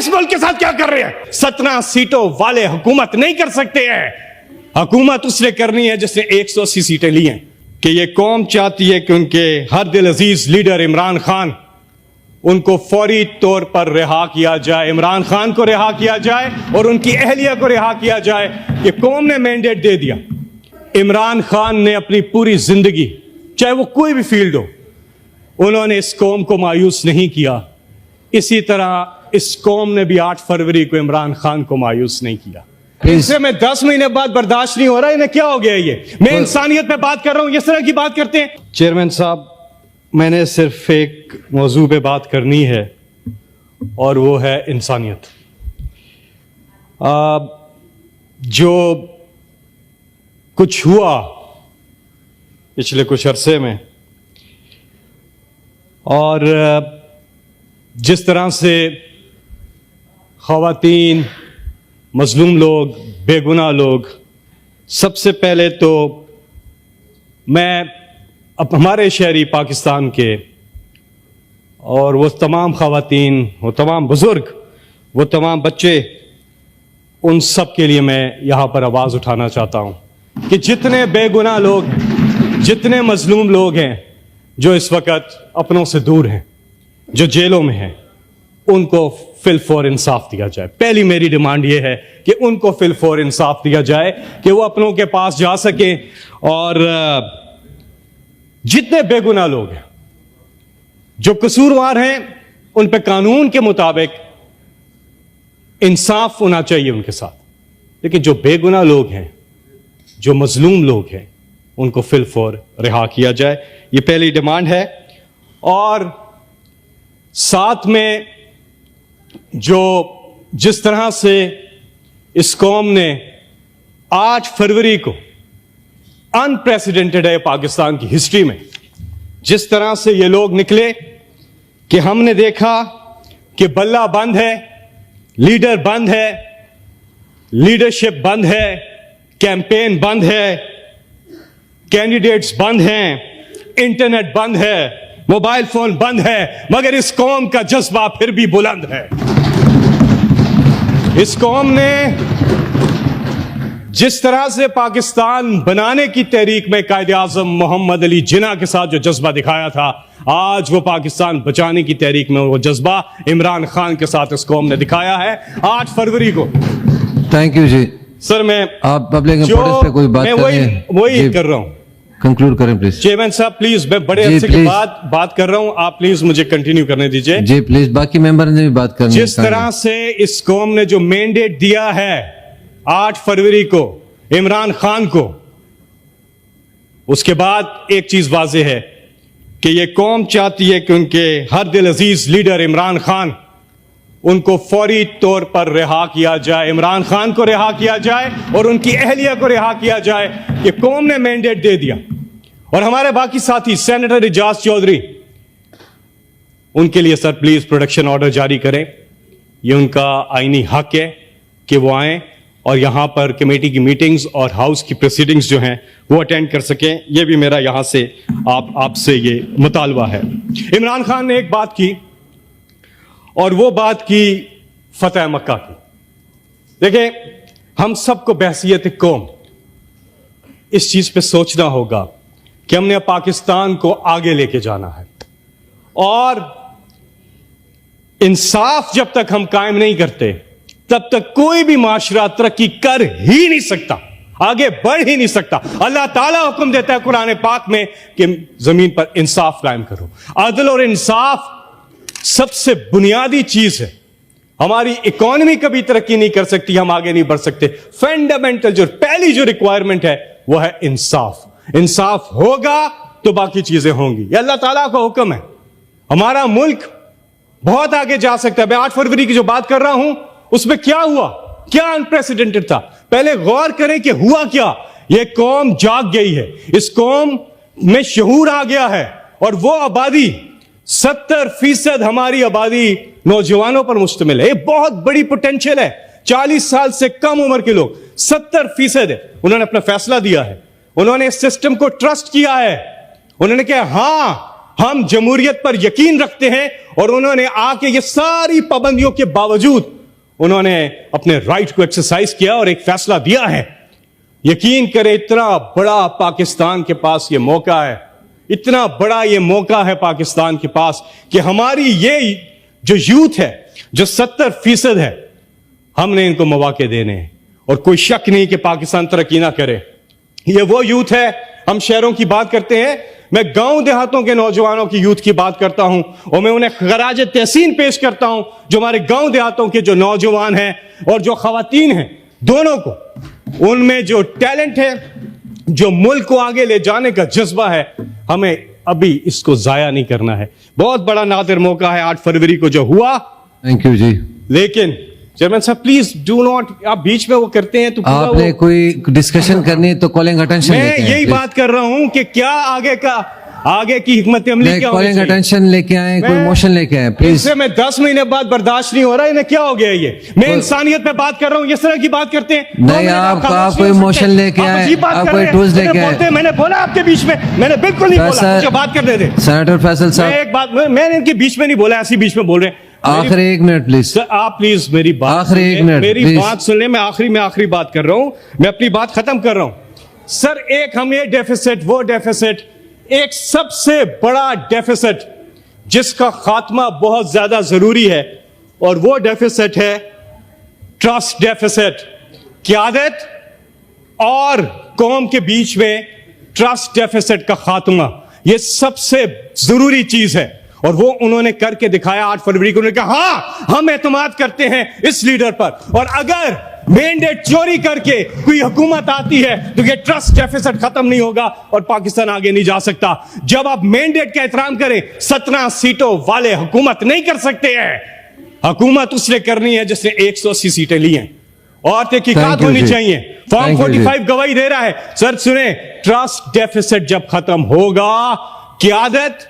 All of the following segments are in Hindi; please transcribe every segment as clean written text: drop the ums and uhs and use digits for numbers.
इस मुल्क के साथ क्या कर रहे हैं? 17 सीटों वाले हुकूमत नहीं कर सकते हैं। हुकूमत उसने करनी है जिसने 180 सीटें ली हैं। कि ये कौम चाहती है कि उनके हर दिल अजीज लीडर इमरान खान, उनको फौरी तौर पर रिहा किया जाए। इमरान खान को रिहा किया जाए और उनकी अहलिया को रिहा किया जाए। कि कौम ने मैंडेट दे दिया। इमरान खान ने अपनी पूरी जिंदगी, चाहे वो कोई भी फील्ड हो, उन्होंने इस कौम को मायूस नहीं किया। इसी तरह इस कौम ने भी 8 फरवरी को इमरान खान को मायूस नहीं किया। इससे मैं 10 महीने बाद बर्दाश्त नहीं हो रहा। इन्हें क्या हो गया? ये मैं इंसानियत पे बात कर रहा हूं, इस तरह की बात करते हैं। चेयरमैन साहब, मैंने सिर्फ एक मौजू पे बात करनी है और वो है इंसानियत। जो कुछ हुआ पिछले कुछ अरसे में और जिस तरह से ख़वातीन, मजलूम लोग, बेगुनाह लोग, सबसे पहले तो मैं अब हमारे शहरी पाकिस्तान के और वो तमाम ख़वातीन, वो तमाम बुज़ुर्ग, वो तमाम बच्चे, उन सब के लिए मैं यहाँ पर आवाज़ उठाना चाहता हूँ कि जितने बेगुनाह लोग, जितने मजलूम लोग हैं जो इस वक्त अपनों से दूर हैं, जो जेलों में हैं, उनको फिल फॉर इंसाफ दिया जाए। पहली मेरी डिमांड यह है कि उनको फिल फॉर इंसाफ दिया जाए कि वो अपनों के पास जा सकें। और जितने बेगुनाह लोग हैं, जो कसूरवार हैं, उन पे कानून के मुताबिक इंसाफ होना चाहिए उनके साथ। लेकिन जो बेगुनाह लोग हैं, जो मजलूम लोग हैं, उनको फिल फॉर रिहा किया जाए। ये पहली डिमांड है। और साथ में जिस तरह से इस कौम ने 8 फरवरी को अनप्रेसिडेंटेड है पाकिस्तान की हिस्ट्री में, जिस तरह से ये लोग निकले कि हमने देखा कि बल्ला बंद है, लीडर बंद है, लीडरशिप बंद है, कैंपेन बंद है, कैंडिडेट्स बंद हैं, इंटरनेट बंद है, मोबाइल फोन बंद है, मगर इस कौम का जज्बा फिर भी बुलंद है। इस कौम ने जिस तरह से पाकिस्तान बनाने की तहरीक में कायदे आजम मोहम्मद अली जिन्ना के साथ जो जज्बा दिखाया था, आज वो पाकिस्तान बचाने की तहरीक में वो जज्बा इमरान खान के साथ इस कौम ने दिखाया है 8 फरवरी को। Thank you ji. सर, मैं आप पब्लिक इंपॉर्टेंस पे कोई बात मैं वही कर रहा हूं। कंक्लूड करें प्लीज। चेयरमैन साहब प्लीज, मैं बड़े अरसे के बाद बात कर रहा हूं, आप प्लीज मुझे कंटिन्यू करने दीजिए। जी प्लीज, बाकी मेंबर ने भी बात करनी है। जिस तरह से इस कौम ने जो मैंडेट दिया है 8 फरवरी को इमरान खान को, उसके बाद एक चीज वाज़ेह है कि ये कौम चाहती है कि उनके हर दिल अजीज लीडर इमरान खान, उनको फौरी तौर पर रिहा किया जाए। इमरान खान को रिहा किया जाए और उनकी अहलिया को रिहा किया जाए। कि कौम ने मैंडेट दे दिया। और हमारे बाकी साथी सेनेटर इजाज चौधरी, उनके लिए सर प्लीज प्रोटेक्शन ऑर्डर जारी करें। ये उनका आईनी हक है कि वो आए और यहां पर कमेटी की मीटिंग्स और हाउस की प्रोसीडिंग्स जो हैं वो अटेंड कर सकें। ये भी मेरा यहां से आपसे ये मुतालबा है। इमरान खान ने एक बात की और वो बात की फतेह मक्का की। देखें, हम सबको बहसियत कौम इस चीज पे सोचना होगा कि हमने पाकिस्तान को आगे लेके जाना है और इंसाफ जब तक हम कायम नहीं करते तब तक कोई भी माशरा तरक्की कर ही नहीं सकता, आगे बढ़ ही नहीं सकता। अल्लाह ताला हुक्म देता है कुरान पाक में कि जमीन पर इंसाफ कायम करो। अदल और इंसाफ सबसे बुनियादी चीज है। हमारी इकोनॉमी कभी तरक्की नहीं कर सकती, हम आगे नहीं बढ़ सकते। फंडामेंटल जो पहली जो रिक्वायरमेंट है वो है इंसाफ। इंसाफ होगा तो बाकी चीजें होंगी। ये अल्लाह ताला का हुक्म है। हमारा मुल्क बहुत आगे जा सकता है। मैं 8 फरवरी की जो बात कर रहा हूं उसमें क्या हुआ, क्या अनप्रेसिडेंटेड था, पहले गौर करें कि हुआ क्या। यह कौम जाग गई है, इस कौम में शऊर आ गया है और वो आबादी 70% हमारी आबादी नौजवानों पर मुश्तमिल है। ये बहुत बड़ी पोटेंशियल है। 40 साल से कम उम्र के लोग 70% है। उन्होंने अपना फैसला दिया है, उन्होंने इस सिस्टम को ट्रस्ट किया है, उन्होंने कहा हां हम जमहूरियत पर यकीन रखते हैं और उन्होंने आके ये सारी पाबंदियों के बावजूद उन्होंने अपने राइट को एक्सरसाइज किया और एक फैसला दिया है। यकीन करें, इतना बड़ा पाकिस्तान के पास ये मौका है, इतना बड़ा ये मौका है पाकिस्तान के पास कि हमारी ये जो यूथ है, जो 70% है, हमने इनको मौके देने हैं। और कोई शक नहीं कि पाकिस्तान तरक्की ना करे। ये वो यूथ है। हम शहरों की बात करते हैं, मैं गांव देहातों के नौजवानों की यूथ की बात करता हूं और मैं उन्हें खराज तहसीन पेश करता हूं जो हमारे गांव देहातों के जो नौजवान हैं और जो खवातीन हैं, दोनों को, उनमें जो टैलेंट है, जो मुल्क को आगे ले जाने का जज्बा है, हमें अभी इसको जाया नहीं करना है। बहुत बड़ा नादिर मौका है 8 फरवरी को जो हुआ। थैंक यू जी। लेकिन चेयरमैन साहब प्लीज डू नॉट, आप बीच में वो करते हैं तो पूरा आपने कोई डिस्कशन करनी है तो कॉलिंग अटेंशन मैं यही बात कर रहा हूं कि क्या आगे की हिकमत अमली क्या होनी कॉलिंग चाहिए? अटेंशन लेके आए, कोई मोशन लेके आए प्लीज। इससे मैं 10 महीने बाद बर्दाश्त नहीं हो रहा है। इन्हें क्या हो गया ये? मैं इंसानियत पे बात कर रहा हूँ, इस तरह की बात करते हैं। नहीं, आप कोई मोशन लेके आए, आप कोई टूल्स लेके आए। मैंने बोला आपके बीच में, मैंने बिल्कुल नहीं बोला, मुझे बात करने दे। सेनेटर फैसल साहब, मैं एक बात, मैंने इनके बीच में नहीं बोला, ऐसी बीच में बोल रहे हैं। आखिरी 1 मिनट प्लीज सर, आप प्लीज मेरी बात आखिरी 1 मिनट मेरी प्लीज। बात सुन ले। मैं आखिरी बात कर रहा हूं, मैं अपनी बात खत्म कर रहा हूं। सर, एक हम ये डेफिसिट, वो डेफिसिट, एक सबसे बड़ा डेफिसिट जिसका खात्मा बहुत ज्यादा जरूरी है, और वो डेफिसिट है ट्रस्ट डेफिसिट। क़यादत और कौम के बीच में ट्रस्ट डेफिसिट का खात्मा, ये सबसे जरूरी चीज है, और वो उन्होंने करके दिखाया 8 फरवरी को। उन्होंने कहा हाँ, हम एतमाद करते हैं इस लीडर पर, और अगर मैंडेट चोरी करके कोई हुकूमत आती है तो ये ट्रस्ट डेफिसिट खत्म नहीं होगा और पाकिस्तान आगे नहीं जा सकता। जब आप मैंडेट का एहतराम करें, 17 सीटों वाले हुकूमत नहीं कर सकते हैं। हुकूमत उसने करनी है जिसने 180 सीटें ली हैं, और तहकीकात होनी चाहिए। फॉर्म 45 गवाही दे रहा है। सर सुने, ट्रस्ट डेफिसिट जब खत्म होगा क़यादत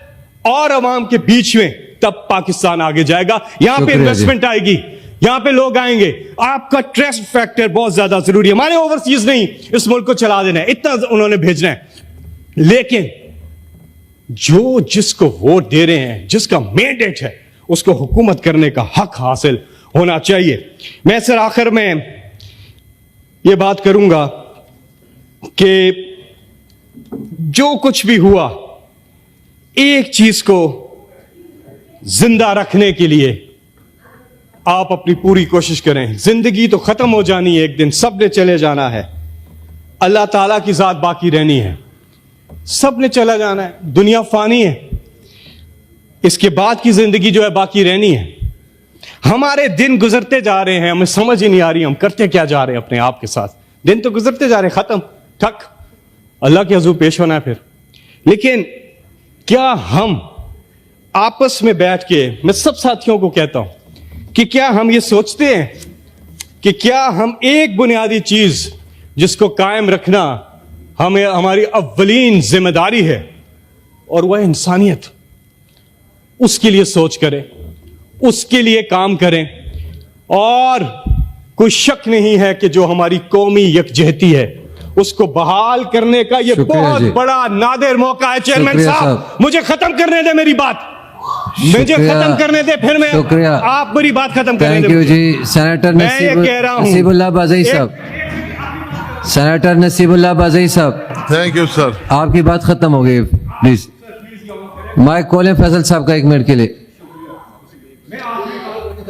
और अवाम के बीच में, तब पाकिस्तान आगे जाएगा। यहां पे इन्वेस्टमेंट आएगी, यहां पे लोग आएंगे। आपका ट्रस्ट फैक्टर बहुत ज्यादा जरूरी है। हमारे ओवरसीज नहीं, इस मुल्क को चला देना है, इतना उन्होंने भेजना है। लेकिन जो जिसको वोट दे रहे हैं, जिसका मैंडेट है, उसको हुकूमत करने का हक हासिल होना चाहिए। मैं सर आखिर में यह बात करूंगा कि जो कुछ भी हुआ, एक चीज को जिंदा रखने के लिए आप अपनी पूरी कोशिश करें। जिंदगी तो खत्म हो जानी है एक दिन, सब ने चले जाना है। अल्लाह ताला की जात बाकी रहनी है, सब ने चला जाना है। दुनिया फानी है, इसके बाद की जिंदगी जो है बाकी रहनी है। हमारे दिन गुजरते जा रहे हैं, हमें समझ ही नहीं आ रही हम करते क्या जा रहे हैं अपने आप के साथ। दिन तो गुजरते जा रहे, खत्म, ठक, अल्लाह के हुजूर पेश होना है फिर। लेकिन क्या हम आपस में बैठ के, मैं सब साथियों को कहता हूं कि क्या हम ये सोचते हैं कि क्या हम एक बुनियादी चीज जिसको कायम रखना हमें हमारी अव्वलीन जिम्मेदारी है, और वह इंसानियत, उसके लिए सोच करें, उसके लिए काम करें। और कोई शक नहीं है कि जो हमारी कौमी यकजहती है, उसको बहाल करने का ये बहुत बड़ा नादिर मौका है। चेयरमैन साहब, मुझे खत्म करने दे मेरी बात, मुझे खत्म करने दे, फिर मैं आप मेरी बात खत्म करने दे। Thank you ji. Senator Nasibullah Bazai साहब, सेनेटर नसीबुल्लाह बाज़ई साहब, थैंक यू सर। आपकी बात खत्म हो गई, प्लीज माइक खोलें फैसल साहब का 1 मिनट के लिए।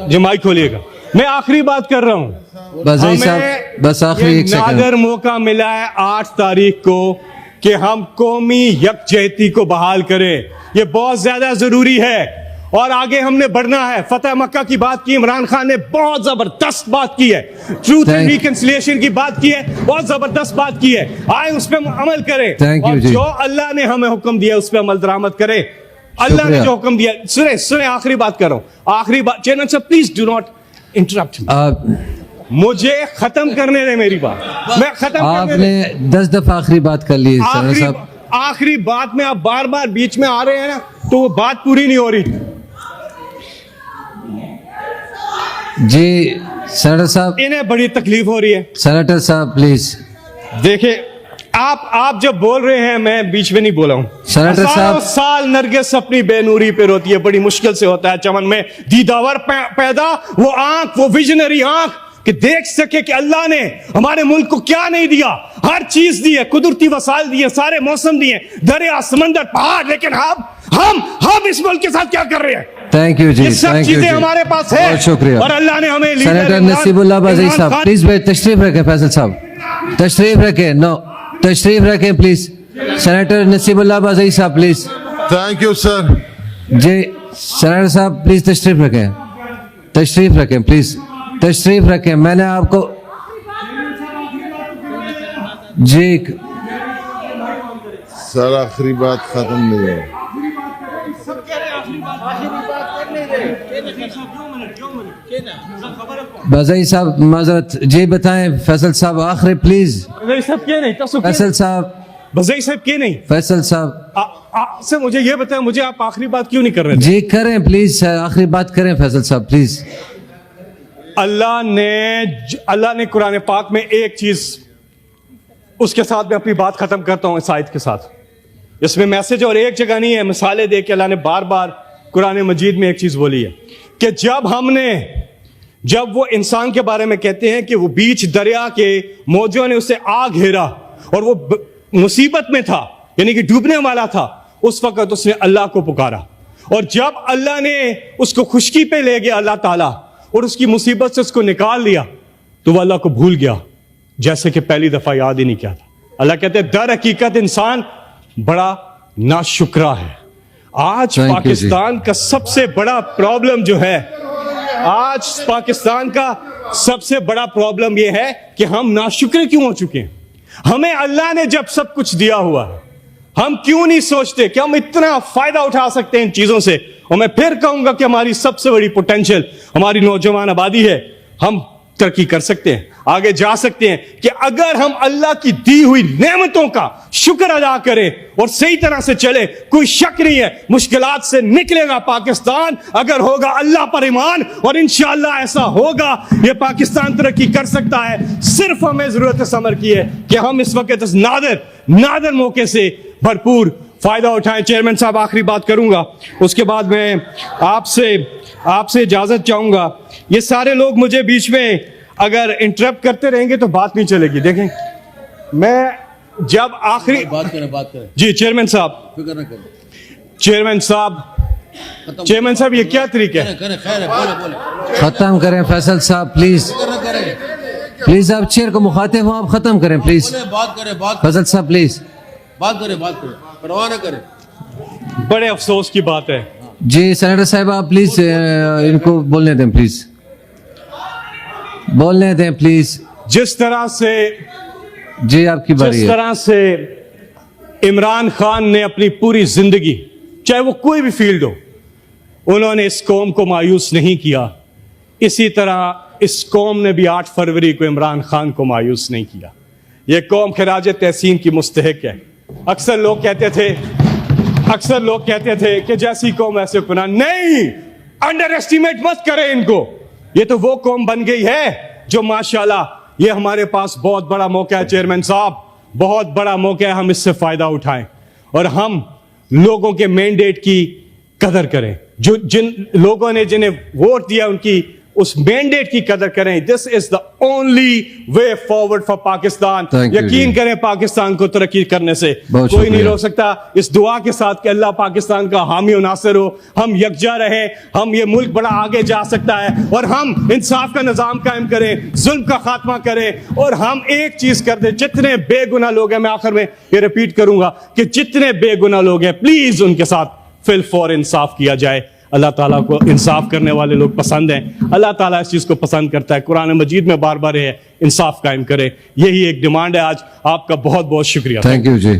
जी माइक खोलिएगा। मैं आखिरी बात कर रहा हूं। बाज़ई साहब, बस आखिरी 1 सेकंड। नादर मौका मिला है 8 तारीख को कि हम कौमी यकजहती को बहाल करें। यह बहुत ज्यादा जरूरी है, और आगे हमने बढ़ना है। फतेह मक्का की बात की, इमरान खान ने बहुत जबरदस्त बात की है। ट्रूथ एंड रिकंसिलिएशन की बात की है, बहुत जबरदस्त बात की है। आए उस पर अमल करें, और जो अल्लाह ने हमें हुक्म दिया उस पर अमल दरामद करें। अल्लाह ने जो हुक्म दिया, सुने आखिरी बात कर रहा हूं, आखिरी बात। चेयरमैन साहब प्लीज डू नॉट इंटरप्ट मी। मुझे खत्म करने दे मेरी बात, मैं खत्म। आपने 10 दफा आखिरी बात कर ली साहब। आखिरी बात में आप बार बार बीच में आ रहे हैं ना, तो वो बात पूरी नहीं हो रही। जी सेनेटर साहब, इन्हें बड़ी तकलीफ हो रही है। सेनेटर साहब प्लीज देखिए, आप जब बोल रहे हैं मैं बीच में नहीं बोला हूं। सेनेटर साहब। हजारों साल नरगिस अपनी बेनूरी पे रोती है, बड़ी मुश्किल से होता है चमन में दीदावर पैदा, वो आंख, वो विजनरी आंख कि देख सके कि अल्लाह ने हमारे मुल्क को क्या नहीं दिया। हर चीज दी है, कुदरती वसाइल दिए, सारे मौसम दिए, दरिया, समंदर, पहाड़, लेकिन हम इस मुल्क के साथ क्या कर रहे हैं? थैंक यू जी, ये सब थैंक यू चीजें जी, हमारे पास है बहुत शुक्रिया। और अल्लाह ने हमें सेनेटर नसीबुल्लाह बाज़ई साहब प्लीज तशरीफ रखें। फैसल साहब तशरीफ रखें, नो तशरीफ रखें प्लीज। सेनेटर नसीबुल्लाह बाज़ई साहब प्लीज। Thank you sir. जी सेनेटर साहब प्लीज तशरीफ रखें, तशरीफ रखें प्लीज, तशरीफ रखें। मैंने आपको जी सर आखिरी बात खत्म नहीं है। बाज़ई साहब माजरत जी बताएं। फैसल साहब आखिरी प्लीज। सब क्या नहीं फैसल साहब, बज़ई साहब के नहीं फैसल साहब आपसे मुझे ये बताएं, मुझे आप आखिरी बात क्यों नहीं कर रहे थे? जी करें प्लीज, आखिरी बात करें फैसल साहब प्लीज। अल्लाह ने कुरान पाक में एक चीज, उसके साथ मैं अपनी बात खत्म करता हूं इस आयत के साथ। इसमें मैसेज और एक जगह नहीं है, मिसालें दे के अल्लाह ने बार बार कुरान मजीद में एक चीज बोली है कि जब वो इंसान के बारे में कहते हैं कि वो बीच दरिया के मौजों ने उसे आ घेरा और वो मुसीबत में था, यानी कि डूबने वाला था, उस वक्त उसने अल्लाह को पुकारा। और जब अल्लाह ने उसको खुशकी पे ले गया अल्लाह ताला और उसकी मुसीबत से उसको निकाल लिया, तो वह अल्लाह को भूल गया जैसे कि पहली दफा याद ही नहीं किया था। अल्लाह कहते हैं दर हकीकत इंसान बड़ा नाशुक्रा है। आज पाकिस्तान का सबसे बड़ा प्रॉब्लम जो है, आज पाकिस्तान का सबसे बड़ा प्रॉब्लम यह है कि हम नाशुक्र क्यों हो चुके हैं। हमें अल्लाह ने जब सब कुछ दिया हुआ है, हम क्यों नहीं सोचते कि हम इतना फायदा उठा सकते हैं इन चीजों से। और मैं फिर कहूंगा कि हमारी सबसे बड़ी पोटेंशियल हमारी नौजवान आबादी है। हम तरक्की कर सकते हैं, आगे जा सकते हैं कि अगर हम अल्लाह की दी हुई नेमतों का शुक्र अदा करें और सही तरह से चले। कोई शक नहीं है मुश्किलात से निकलेगा पाकिस्तान, अगर होगा अल्लाह पर ईमान, और इंशाअल्लाह ऐसा होगा। ये पाकिस्तान तरक्की कर सकता है। सिर्फ हमें जरूरत समर की है कि हम इस वक्त इस नादर मौके से भरपूर फायदा उठाएं। चेयरमैन साहब आखिरी बात करूंगा, उसके बाद मैं आपसे इजाजत चाहूंगा। ये सारे लोग मुझे बीच में अगर इंटरप्ट करते रहेंगे तो बात नहीं चलेगी। देखें, मैं जब आखिरी बात करें जी चेयरमैन साहब, फिक्र न करें। चेयरमैन साहब ये क्या तरीका है? करें खैर है, बोले खत्म करें फैसल साहब प्लीज, फिक्र न करें, प्लीज आप चेयर को मुखातिब हो, आप खत्म करें प्लीज। बोले बात करें, फैसल साहब प्लीज बात करें, परवाह न करें। बड़े अफसोस की बात है। जी सेनेटर साहब आप प्लीज इनको बोलने दें, प्लीज बोलने दें प्लीज। जिस तरह से जी आपकी बारी जिस है। तरह से इमरान खान ने अपनी पूरी जिंदगी, चाहे वो कोई भी फील्ड हो, उन्होंने इस कौम को मायूस नहीं किया, इसी तरह इस कौम ने भी 8 फरवरी को इमरान खान को मायूस नहीं किया। ये कौम खिराज तहसीन की मुस्तहिक है। अक्सर लोग कहते थे कि जैसी कौम ऐसे हुक्मरान। नहीं, अंडर एस्टिमेट मत करें इनको। ये तो वो कौम बन गई है जो माशाल्लाह, ये हमारे पास बहुत बड़ा मौका है चेयरमैन साहब, बहुत बड़ा मौका है, हम इससे फायदा उठाएं और हम लोगों के मैंडेट की कदर करें। जो जिन लोगों ने जिन्हें वोट दिया उनकी उस मैंडेट की कदर करें। This is the only way forward for Pakistan. यकीन करें पाकिस्तान को तरक्की करने से कोई नहीं रोक सकता। इस दुआ के साथ कि अल्लाह पाकिस्तान का हामी और नासिर हो, हम यकजा रहे, हम ये मुल्क बड़ा आगे जा सकता है और हम इंसाफ का निजाम कायम करें, जुल्म का खात्मा करें और हम एक चीज कर दें। जितने बेगुनाह लोग हैं, मैं आखिर में ये रिपीट करूंगा कि जितने बेगुनाह लोग हैं, प्लीज उनके साथ फिल फॉर इंसाफ किया जाए। अल्लाह ताला को इंसाफ करने वाले लोग पसंद हैं। अल्लाह ताला इस चीज को पसंद करता है। कुरान मजीद में बार बार है इंसाफ कायम करे। यही एक डिमांड है आज। आपका बहुत बहुत शुक्रिया। Thank you ji.